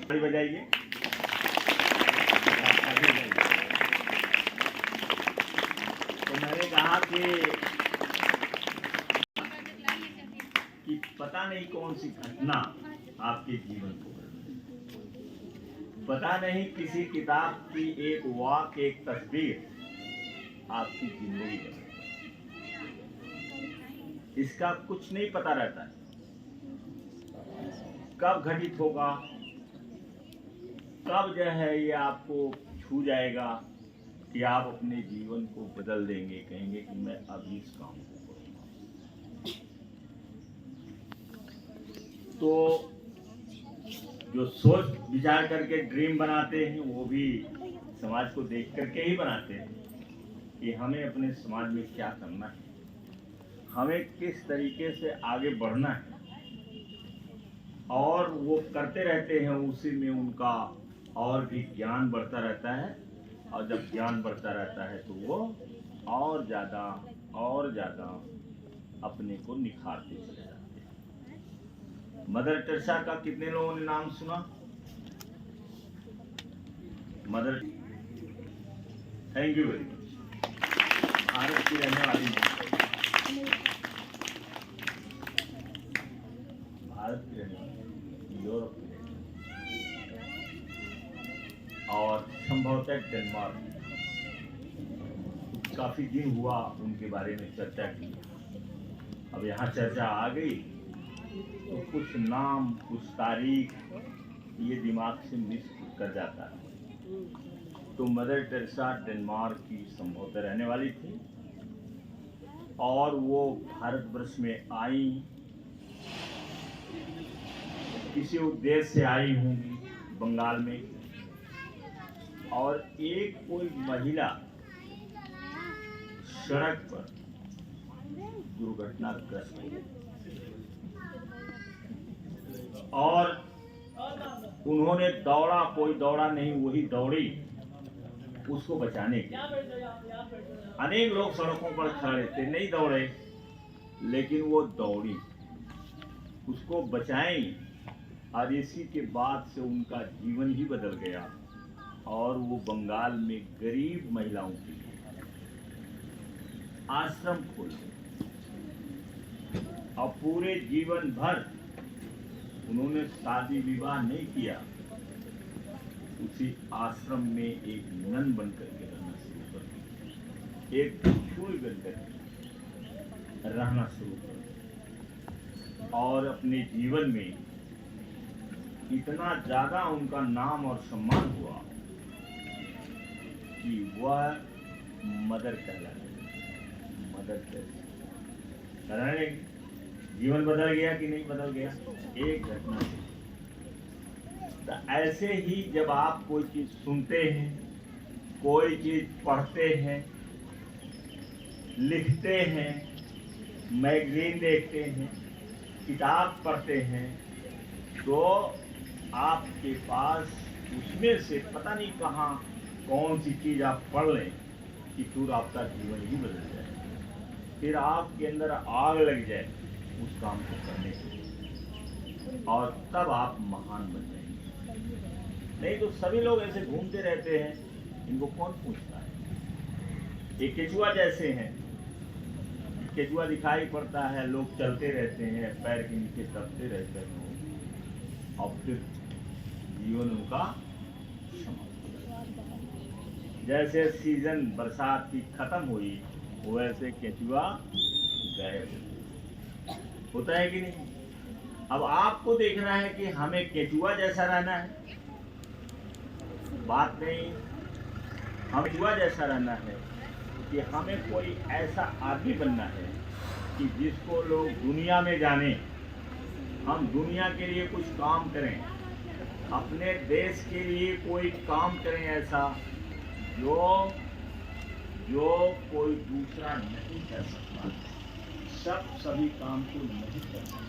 बजाइए। तो मैंने कहा कि पता नहीं कौन सी घटना आपके जीवन को बदल, पता नहीं किसी किताब की एक वाक्य, एक तस्वीर आपकी जिंदगी बदल, इसका कुछ नहीं पता रहता है कब घटित होगा, कब जो है ये आपको छू जाएगा कि आप अपने जीवन को बदल देंगे, कहेंगे कि मैं अभी इस काम को करूंगा। तो जो सोच विचार करके ड्रीम बनाते हैं वो भी समाज को देख करके ही बनाते हैं कि हमें अपने समाज में क्या करना है, हमें किस तरीके से आगे बढ़ना है, और वो करते रहते हैं। उसी में उनका और भी ज्ञान बढ़ता रहता है, और जब ज्ञान बढ़ता रहता है तो वो और ज़्यादा अपने को निखारते चले जाते हैं। मदर टेरेसा का कितने लोगों ने नाम सुना? Mother, thank you very much. Bharat की रहने वाली, भारत की रहने वाली, यूरोप की रहने वाली, और संभवतः डेनमार्क। काफी दिन हुआ उनके बारे में चर्चा की, अब यहाँ चर्चा आ गई तो कुछ नाम, कुछ तारीख ये दिमाग से मिस कर जाता है। तो मदर टेरेसा डेनमार्क की संभवतः रहने वाली थी, और वो भारतवर्ष में आई, किसी उद्देश्य से आई होंगी बंगाल में, और एक कोई महिला सड़क पर दुर्घटनाग्रस्त हुई, और उन्होंने दौड़ा, कोई दौड़ा नहीं, वही दौड़ी उसको बचाने के। अनेक लोग सड़कों पर खड़े थे, नहीं दौड़े, लेकिन वो दौड़ी, उसको बचाई, और इसी के बाद से उनका जीवन ही बदल गया, और वो बंगाल में गरीब महिलाओं के लिए आश्रम खोले, और पूरे जीवन भर उन्होंने शादी विवाह नहीं किया, उसी आश्रम में एक नन बनकर के रहना शुरू कर दिया, एक भिक्षुणी बनकर के रहना शुरू कर दिया, और अपने जीवन में इतना ज्यादा उनका नाम और सम्मान हुआ कि वह मदर कहलाने, मदर टेरेसा। जीवन बदल गया कि नहीं बदल गया? एक घटना से। तो ऐसे ही जब आप कोई चीज सुनते हैं, कोई चीज पढ़ते हैं, लिखते हैं, मैगजीन देखते हैं, किताब पढ़ते हैं, तो आपके पास उसमें से पता नहीं कहाँ कौन सी चीज आप पढ़ लें कि फिर आपका जीवन ही बदल जाए, फिर आपके अंदर आग लग जाए उस काम को करने के लिए, और तब आप महान बन जाएंगे। नहीं तो सभी लोग ऐसे घूमते रहते हैं, इनको कौन पूछता है? ये केचुआ जैसे हैं, केचुआ दिखाई पड़ता है, लोग चलते रहते हैं, पैर के नीचे दबते रहते हैं, और फिर जीवन उनका जैसे सीजन बरसात की खत्म हुई, वैसे केचुआ गए। होता है कि नहीं? अब आपको देखना है कि हमें केचुआ जैसा रहना है, बात नहीं, हमें केचुआ जैसा रहना है कि हमें कोई ऐसा आदमी बनना है कि जिसको लोग दुनिया में जाने, हम दुनिया के लिए कुछ काम करें, अपने देश के लिए कोई काम करें ऐसा जो कोई दूसरा नहीं कर सकता। सभी काम को नहीं कर सकता।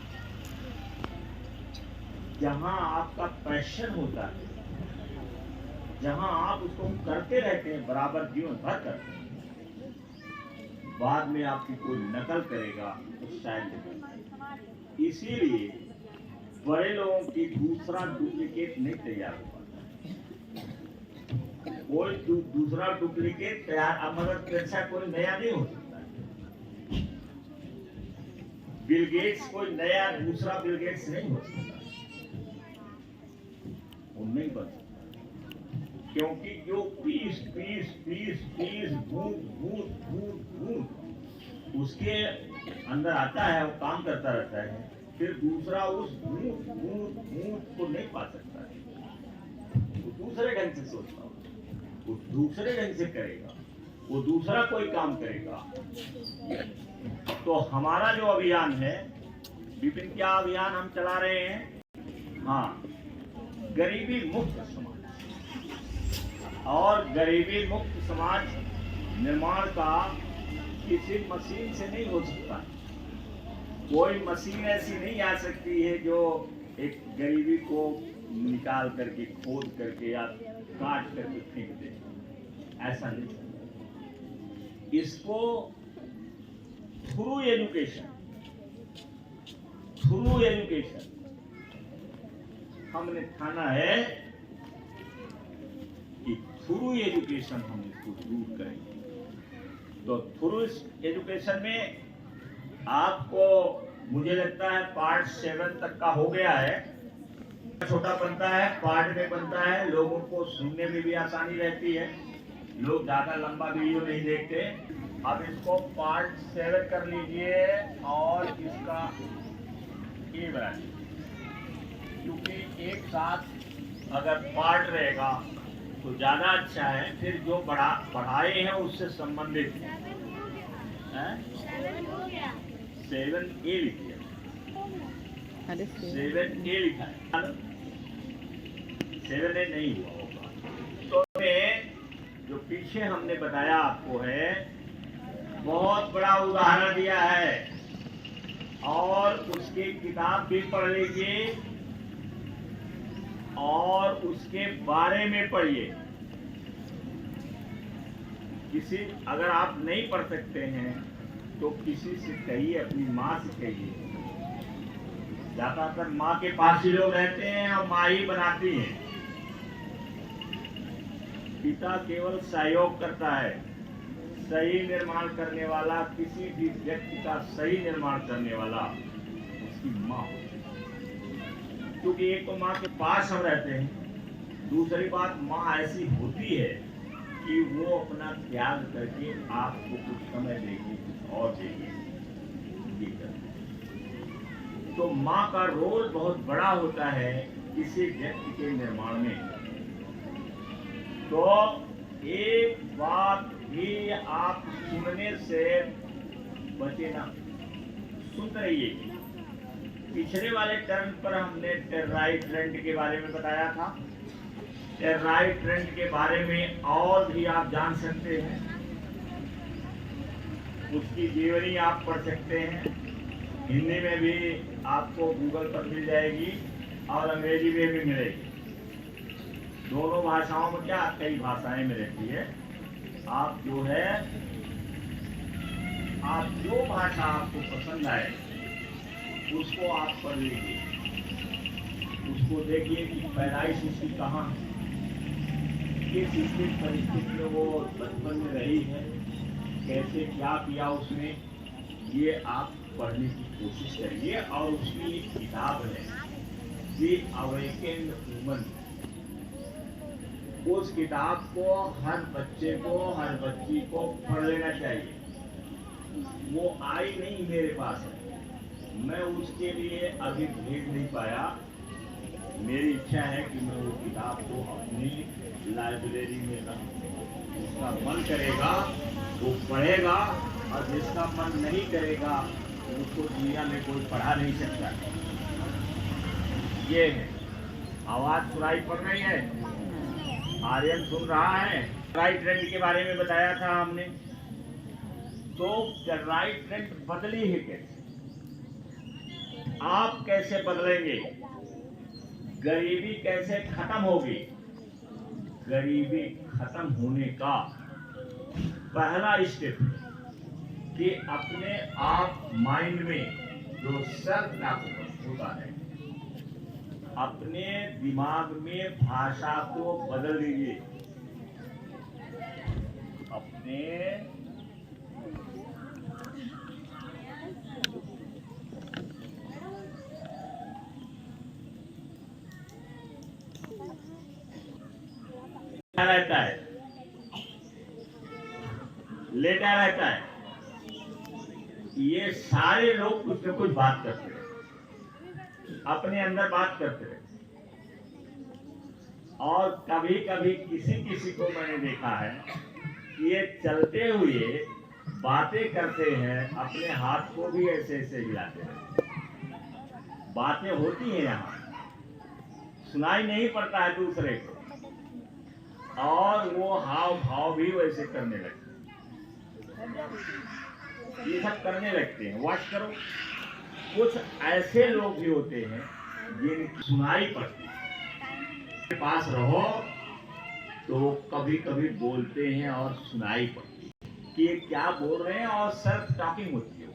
जहां आपका पैशन होता है, जहां आप उसको करते रहते हैं, बराबर जीवन भर करते हैं, बाद में आपकी कोई नकल करेगा तो शायद। इसीलिए बड़े लोगों की दूसरा डुप्लीकेट नहीं तैयार हो पाता। कोई दूसरा डुप्लीकेट तैयार मदद पेशा कोई नया नहीं हो सकता। बिल गेट्स कोई नया दूसरा बिल गेट्स नहीं हो सकता, वो नहीं बन सकता। क्योंकि जो पीस पीस पीस पीस बूंद बूंद बूंद बूंद उसके अंदर आता है, वो काम करता रहता है, फिर दूसरा उस बूंद बूंद बूंद को नहीं पा सकता है। वो दूसरे ढंग से सोचता हो, वो दूसरे ढंग से करेगा, वो दूसरा कोई काम करेगा। तो हमारा जो अभियान है, विपिन क्या अभियान हम चला रहे हैं? हाँ, गरीबी मुक्त समाज। और गरीबी मुक्त समाज निर्माण का किसी मशीन से नहीं हो सकता। कोई मशीन ऐसी नहीं आ सकती है जो एक गरीबी को निकाल करके, खोद करके या काट करके फेंक दे। ऐसा नहीं। इसको थ्रू एजुकेशन हमने ठाना है कि थ्रू एजुकेशन हम इसको दूर करेंगे। तो थ्रू एजुकेशन में आपको मुझे लगता है पार्ट 7 तक का हो गया है। छोटा बनता है, पार्ट में बनता है, लोगों को सुनने में भी आसानी रहती है, लोग ज्यादा लंबा वीडियो नहीं देखते। अब इसको पार्ट 7 कर लीजिए और इसका ये बना लीजिए, क्योंकि एक साथ अगर पार्ट रहेगा तो ज्यादा अच्छा है। फिर जो पढ़ाए हैं उससे संबंधित है। 7A लिखिए, 7A लिखा है, 7A नहीं हुआ होगा। तो जो पीछे हमने बताया आपको है, बहुत बड़ा उदाहरण दिया है, और उसकी किताब भी पढ़ लीजिए और उसके बारे में पढ़िए। किसी अगर आप नहीं पढ़ सकते हैं तो किसी से कहिए, अपनी माँ से कहिए। ज्यादातर माँ के पास ही लोग रहते हैं और माँ ही बनाती है। पिता केवल सहयोग करता है। सही निर्माण करने वाला, किसी भी व्यक्ति का सही निर्माण करने वाला उसकी माँ होती है। क्योंकि एक तो माँ के पास हम रहते हैं, दूसरी बात माँ ऐसी होती है कि वो अपना त्याग करके आपको कुछ समय देगी, कुछ और देगी। तो माँ का रोल बहुत बड़ा होता है किसी व्यक्ति के निर्माण में। तो एक बात भी आप सुनने से बचे ना, सुनते रहिए। पिछले वाले टर्न पर हमने टेर्राइट ट्रेंड के बारे में बताया था। टेर्राइट ट्रेंड के बारे में और भी आप जान सकते हैं, उसकी जीवनी आप पढ़ सकते हैं। हिंदी में भी आपको गूगल पर मिल जाएगी और अंग्रेजी में भी मिलेगी। दोनों भाषाओं में, क्या कई भाषाएं में रहती है। आप जो है, आप जो भाषा आपको पसंद आए उसको आप पढ़ लीजिए, उसको देखिए कि पैदाइश उसकी कहाँ है, किस स्थिति परिस्थिति में वो बचपन में रही है, कैसे क्या किया उसने, ये आप पढ़ने की कोशिश करिए। और उसकी एक किताब है, दी अवेकेन्ड वुमन। उस किताब को हर बच्चे को, हर बच्ची को पढ़ लेना चाहिए। वो आई नहीं मेरे पास है, मैं उसके लिए अभी भेज नहीं पाया। मेरी इच्छा है कि मैं वो किताब को अपनी लाइब्रेरी में रखूं। जिसका मन करेगा वो पढ़ेगा, और जिसका मन नहीं करेगा उसको दुनिया में कोई पढ़ा नहीं सकता। ये है। आवाज सुनाई पड़ रही है? आर्यन सुन रहा है? राइट ट्रेंड के बारे में बताया था हमने। तो राइट ट्रेंड बदली है कैसे, आप कैसे बदलेंगे, गरीबी कैसे खत्म होगी? गरीबी खत्म होने का पहला स्टेप कि अपने आप माइंड में जो सेल्फ होता है अपने दिमाग में भाषा को बदल दीजिए। अपने रहता है, लेटा रहता है, ये सारे लोग कुछ न कुछ बात करते हैं, अपने अंदर बात करते हैं। और कभी कभी किसी किसी को मैंने देखा है कि ये चलते हुए बातें करते हैं, अपने हाथ को भी ऐसे ऐसे हिलाते हैं। बातें होती हैं यहाँ, सुनाई नहीं पड़ता है दूसरे को, और वो हाव भाव भी वैसे करने लगते हैं, ये सब करने लगते हैं। वॉच करो, कुछ ऐसे लोग भी होते हैं जिनकी सुनाई पड़ती है, के पास रहो तो कभी कभी बोलते हैं और सुनाई पड़ती है कि ये क्या बोल रहे हैं, और सेल्फ टॉकिंग होती है,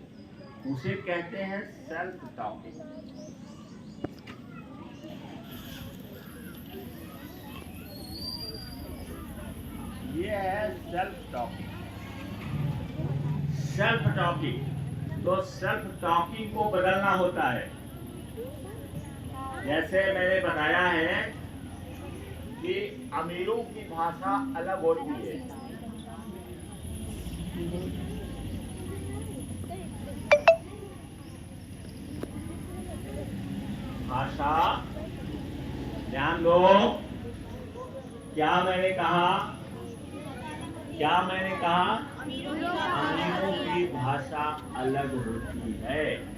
उसे कहते हैं सेल्फ टॉकिंग। ये है सेल्फ टॉकिंग। सेल्फ टॉकिंग, तो सेल्फ टॉकिंग को बदलना होता है। जैसे मैंने बताया है कि अमीरों की भाषा अलग होती है, भाषा, ध्यान दो, क्या मैंने कहा, क्या मैंने कहा, अमीरों की भाषा अलग होती है।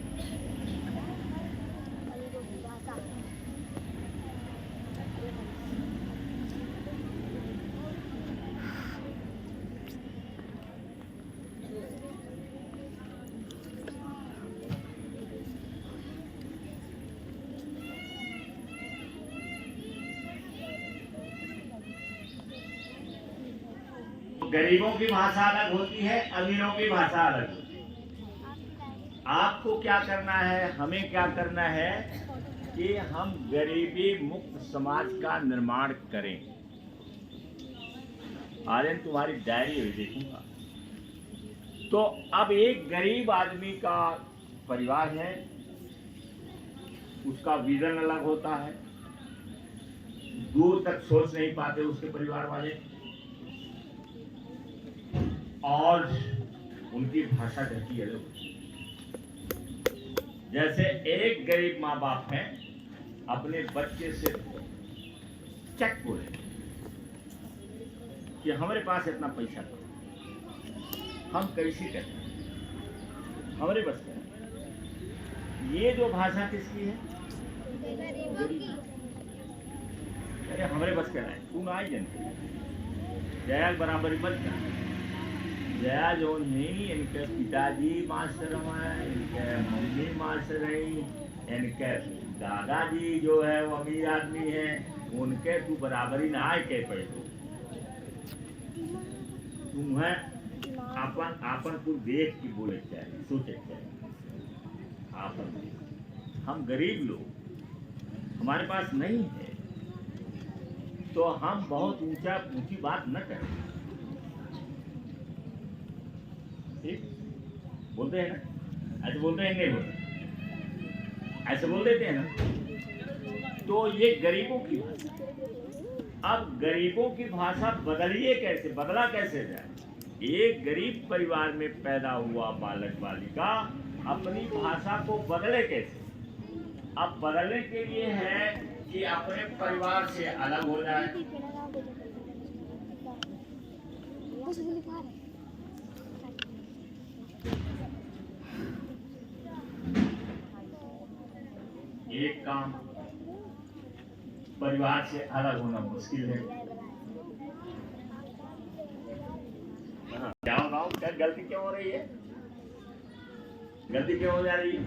गरीबों की भाषा अलग होती है, अमीरों की भाषा अलग होती है। आपको क्या करना है, हमें क्या करना है कि हम गरीबी मुक्त समाज का निर्माण करें। आर्यन तुम्हारी डायरी हुई देखूंगा। तो अब एक गरीब आदमी का परिवार है, उसका विजन अलग होता है, दूर तक सोच नहीं पाते उसके परिवार वाले, और उनकी भाषा कहती है लोग। जैसे एक गरीब माँ बाप हैं, अपने बच्चे से चेक बोले कि हमारे पास इतना पैसा था, हम कैसे करते हैं, हमारे बस का। ये जो भाषा किसकी है, गरीब। अरे हमारे बस का है, तू ना आई जनते जया बराबरी बच जा। जया जो नहीं, इनके पिताजी मास्टर हैं, इनके मम्मी मास्टर रही, इनके दादाजी जो है वो अमीर आदमी है, उनके तू बराबरी ना आए के पैसे। तुम्हें आपन आपन को देख के बोले चाहिए, सोचे चाहिए। आपन हम गरीब लोग, हमारे पास नहीं है, तो हम बहुत ऊंची बात न करें। ठीक बोलते हैं ना, ऐसे बोलते हैं, नहीं बोलते, ऐसे बोल देते हैं ना। तो ये गरीबों की भाषा। अब गरीबों की भाषा बदलिए कैसे, बदला कैसे जाए। एक गरीब परिवार में पैदा हुआ बालक बालिका अपनी भाषा को बदले कैसे। अब बदलने के लिए है कि अपने परिवार से अलग हो जाए। एक काम, परिवार से अलग होना मुश्किल है। क्या बताऊं, क्या गलती क्यों हो रही है, गलती क्यों हो जा रही है।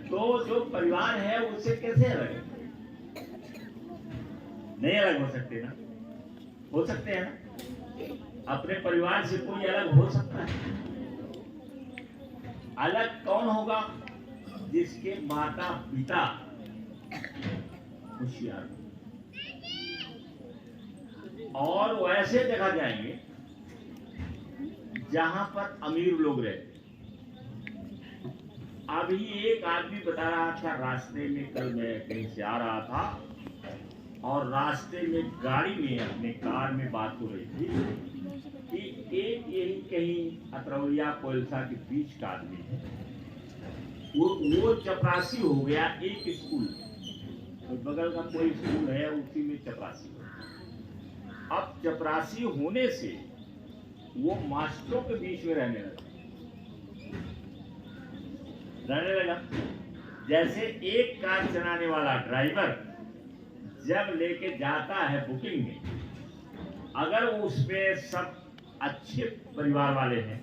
तो जो परिवार है उससे कैसे अलग, नहीं अलग हो सकते ना, हो सकते हैं ना। अपने परिवार से कोई अलग हो सकता है। अलग कौन होगा, जिसके माता पिता होशियार और वैसे जगह जाएंगे जहां पर अमीर लोग रहते। अभी एक आदमी बता रहा था, रास्ते में कल मैं कहीं से आ रहा था और रास्ते में गाड़ी में अपने कार में बात हो रही थी कि एक यही कहीं अतरौलिया कोलसा के बीच का आदमी है, वो चपरासी हो गया एक स्कूल, तो बगल का कोई स्कूल है उसी में चपरासी हो गया। अब चपरासी होने से वो मास्टरों के बीच में रहने लगा। जैसे एक कार चलाने वाला ड्राइवर जब लेके जाता है बुकिंग में, अगर उसमें सब अच्छे परिवार वाले हैं,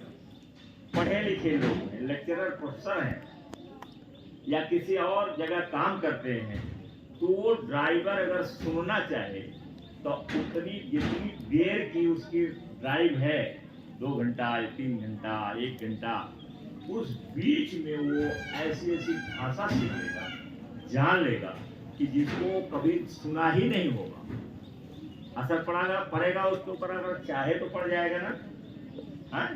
पढ़े लिखे लोग हैं, लेक्चरर प्रोफेसर हैं या किसी और जगह काम करते हैं, तो वो ड्राइवर अगर सुनना चाहे तो उतनी जितनी देर की उसकी ड्राइव है, 2 घंटा 3 घंटा 1 घंटा, उस बीच में वो ऐसी ऐसी भाषा सीख लेगा, जान लेगा कि जिसको कभी सुना ही नहीं होगा। असर पड़ेगा उसके ऊपर, अगर चाहे तो पड़ जाएगा ना। है?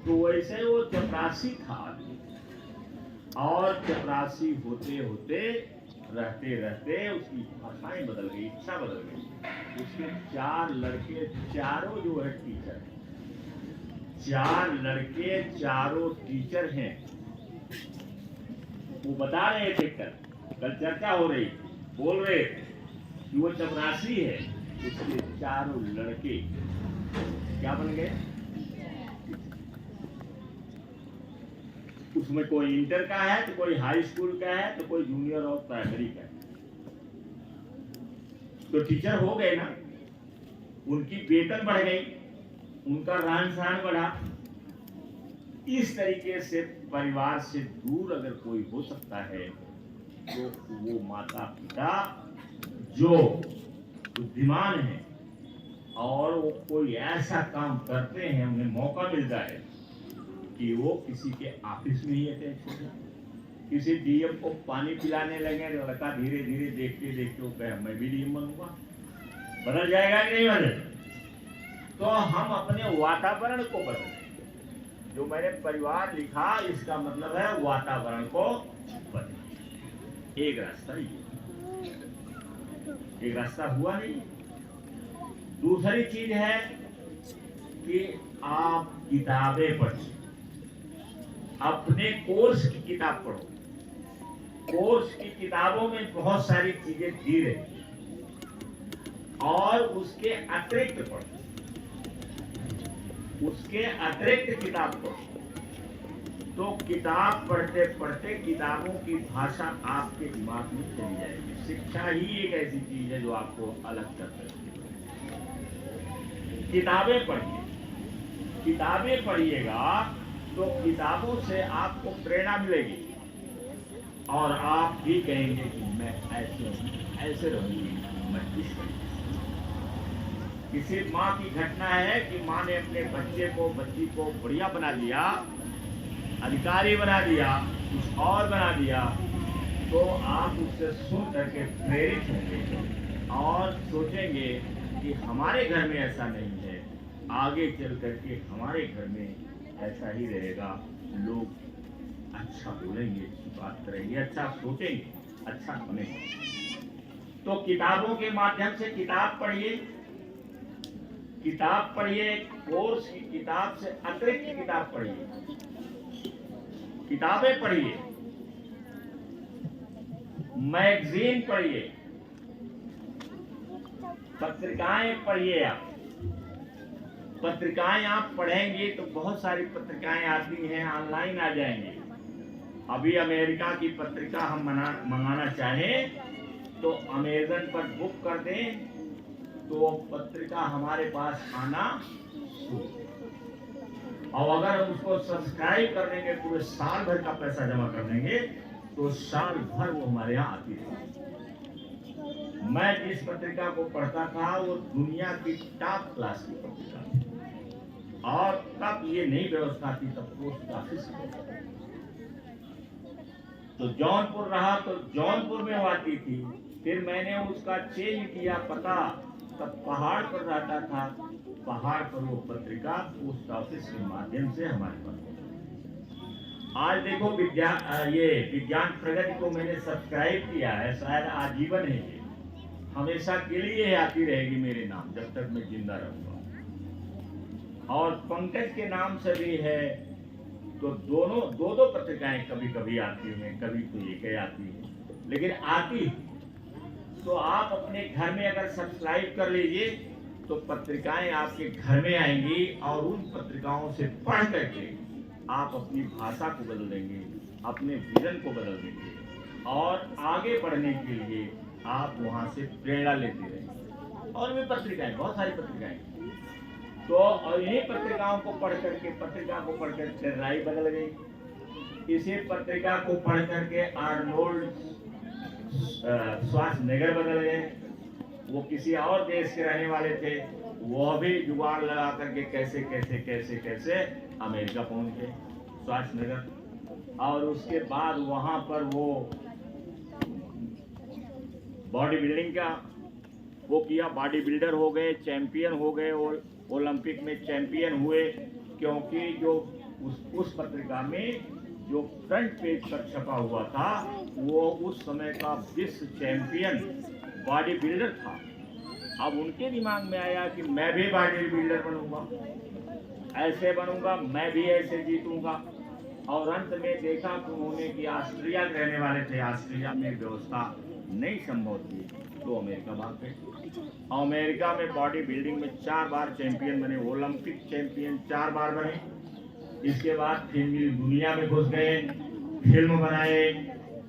तो वैसे वो चपरासी था और चपरासी होते होते रहते रहते उसकी भाषाएं बदल गई, इच्छा बदल गई। उसके 4 लड़के, चारों जो है टीचर, 4 लड़के चारों टीचर हैं। वो बता रहे थे, कल चर्चा हो रही, बोल रहे कि वो चपरासी है, उसके चारों लड़के क्या बन गए? उसमें कोई इंटर का है, तो कोई हाई स्कूल का है, तो कोई जूनियर और प्राइमरी का है। तो टीचर हो गए ना, उनकी वेतन बढ़ गई, उनका रहन सहन बढ़ा। इस तरीके से परिवार से दूर अगर कोई हो सकता है तो वो माता पिता जो बुद्धिमान है और वो कोई ऐसा काम करते हैं, उन्हें मौका मिलता है कि वो किसी के ऑफिस में ही अटैच हो जाए, किसी डीएम को पानी पिलाने लगे, लड़का धीरे धीरे देखते देखते वो कहे मैं भी डीएम बनूंगा। बदल जाएगा कि नहीं बदल? तो हम अपने वातावरण को बदलें। जो मैंने परिवार लिखा, इसका मतलब है वातावरण को बदलें। एक रास्ता ही, एक रास्ता हुआ नहीं। दूसरी चीज है कि आप किताबें पढ़िए, अपने कोर्स की किताब पढ़ो। कोर्स की किताबों में बहुत सारी चीजें दी रही और उसके अतिरिक्त पढ़ो, उसके अतिरिक्त किताब पढ़ो। तो किताब पढ़ते पढ़ते किताबों की भाषा आपके दिमाग में चली जाएगी। शिक्षा ही एक ऐसी चीज है जो आपको अलग करती है। किताबें पढ़िए, किताबें पढ़िएगा तो किताबों से आपको प्रेरणा मिलेगी और आप भी कहेंगे कि मैं ऐसे रहूंगी, मैं इस तरीके। किसी माँ की घटना है कि माँ ने अपने बच्चे को, बच्ची को बढ़िया बना दिया, अधिकारी बना दिया, कुछ और बना दिया, तो आप उससे सुन करके प्रेरित होंगे और सोचेंगे कि हमारे घर में ऐसा नहीं है, आगे चल करके हमारे घर में ऐसा ही रहेगा। लोग अच्छा बोलेंगे, अच्छी बात करेंगे, अच्छा सोचेंगे, अच्छा बनेंगे। तो किताबों के माध्यम से किताब पढ़िए, किताब पढ़िए, कोर्स की किताब से अतिरिक्त किताब पढ़िए, किताबें पढ़िए, मैगजीन पढ़िए, पत्रिकाएं पढ़िए। आप पत्रिकाएं आप पढ़ेंगे तो बहुत सारी पत्रिकाएं आती हैं, ऑनलाइन आ जाएंगी। अभी अमेरिका की पत्रिका हम मंगाना चाहें तो अमेज़न पर बुक कर दें तो पत्रिका हमारे पास आना शुरू। और अगर हम उसको सब्सक्राइब कर देंगे, पूरे साल भर का पैसा जमा कर देंगे, तो साल भर वो हमारे यहाँ आती रहेगी। मैं जिस पत्रिका को पढ़ता था वो दुनिया की टॉप क्लास की पत्रिका थी और तब ये नई व्यवस्था थी, तब पोस्ट ऑफिस तो जौनपुर रहा तो जौनपुर में वो आती थी। फिर मैंने उसका चेंज किया पता, तब पहाड़ पर रहता था। पहाड़ पर वो पत्रिका पोस्ट ऑफिस के माध्यम से हमारे पास। आज देखो ये विज्ञान प्रगति को मैंने सब्सक्राइब किया है, शायद आजीवन है ये, हमेशा के लिए आती रहेगी मेरे नाम जब तक मैं जिंदा रहूंगा। और पंकज के नाम से भी है, तो दोनों दो पत्रिकाएं कभी कभी आती हैं, कभी तो एक ही आती है, लेकिन आती है। तो आप अपने घर में अगर सब्सक्राइब कर लीजिए तो पत्रिकाएं आपके घर में आएंगी और उन पत्रिकाओं से पढ़ करके आप अपनी भाषा को बदल देंगे, अपने विजन को बदल देंगे और आगे बढ़ने के लिए आप वहां से प्रेरणा लेते रहेंगे। और वे पत्रिकाएं, बहुत सारी पत्रिकाएं, तो और इन्हीं पत्रिकाओं को पढ़ करके, पत्रिका को पढ़ करके राय बदल गई। इसी पत्रिका को पढ़ करके आर्नोल्ड श्वार्ज़नेगर बदल गए। वो किसी और देश के रहने वाले थे, वो भी जुगाड़ लगा करके कैसे कैसे कैसे कैसे अमेरिका पहुंच गए श्वार्ज़नेगर। और उसके बाद वहां पर वो बॉडी बिल्डिंग का वो किया, बॉडी बिल्डर हो गए, चैंपियन हो गए, और ओलंपिक में चैंपियन हुए, क्योंकि जो उस पत्रिका में जो फ्रंट पेज पर छपा हुआ था वो उस समय का विश्व चैंपियन बॉडी बिल्डर था। अब उनके दिमाग में आया कि मैं भी बॉडी बिल्डर बनूंगा, ऐसे बनूंगा, मैं भी ऐसे जीतूंगा। और अंत में देखा कि उन्होंने कि ऑस्ट्रिया के रहने वाले थे, ऑस्ट्रिया में व्यवस्था नहीं संभव थी, तो अमेरिका भाग गए। अमेरिका में बॉडी बिल्डिंग में 4 बार चैंपियन बने, ओलंपिक चैंपियन 4 बार बने। इसके बाद फिर दुनिया में घुस गए, फिल्म बनाए।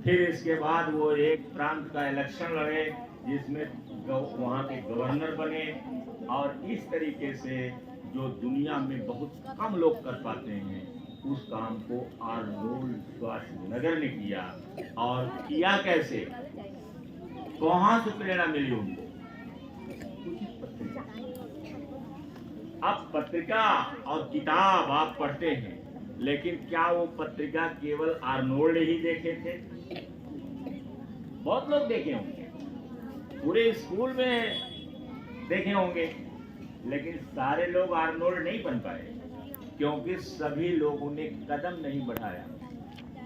फिर इसके बाद वो एक प्रांत का इलेक्शन लड़े जिसमें वहाँ के गवर्नर बने। और इस तरीके से जो दुनिया में बहुत कम लोग कर पाते हैं उस काम को आर्नोल्ड श्वार्ज़नेगर ने किया। और किया कैसे, कहाँ से प्रेरणा मिली उनको? अब पत्रिका और किताब आप पढ़ते हैं, लेकिन क्या वो पत्रिका केवल आर्नोल्ड ही देखे थे? बहुत लोग देखे होंगे, पूरे स्कूल में देखे होंगे, लेकिन सारे लोग आर्नोल्ड नहीं बन पाए, क्योंकि सभी लोगों ने कदम नहीं बढ़ाया।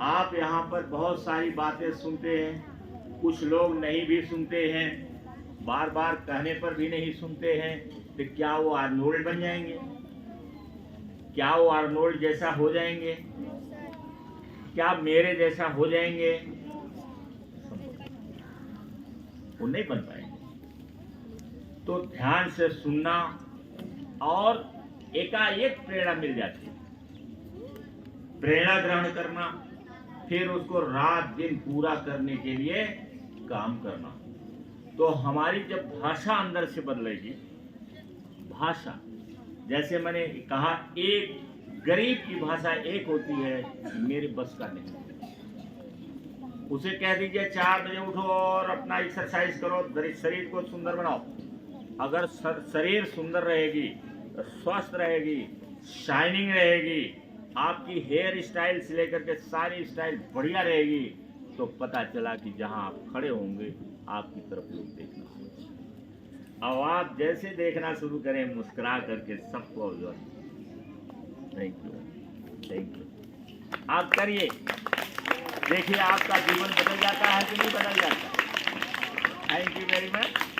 आप यहाँ पर बहुत सारी बातें सुनते हैं, कुछ लोग नहीं भी सुनते हैं, बार बार कहने पर भी नहीं सुनते हैं। तो क्या वो आर्नोल्ड बन जाएंगे? क्या वो आर्नोल्ड जैसा हो जाएंगे? क्या मेरे जैसा हो जाएंगे? वो नहीं बन पाएंगे। तो ध्यान से सुनना और एकाएक प्रेरणा मिल जाती है, प्रेरणा ग्रहण करना, फिर उसको रात दिन पूरा करने के लिए काम करना। तो हमारी जब भाषा अंदर से बदलेगी, भाषा जैसे मैंने कहा, एक गरीब की भाषा एक होती है, मेरे बस का नहीं। उसे कह दीजिए 4 बजे उठो और अपना एक्सरसाइज करो, शरीर को सुंदर बनाओ। अगर शरीर सुंदर रहेगी, स्वस्थ रहेगी, शाइनिंग रहेगी, आपकी हेयर स्टाइल से लेकर के सारी स्टाइल बढ़िया रहेगी, तो पता चला कि जहां आप खड़े होंगे आपकी तरफ लोग देखना शुरू। अब आप जैसे देखना शुरू करें मुस्कुरा करके सबको, थैंक यू, थैंक यू, आप करिए, देखिए आपका जीवन बदल जाता है कि नहीं बदल जाता। Thank you very much.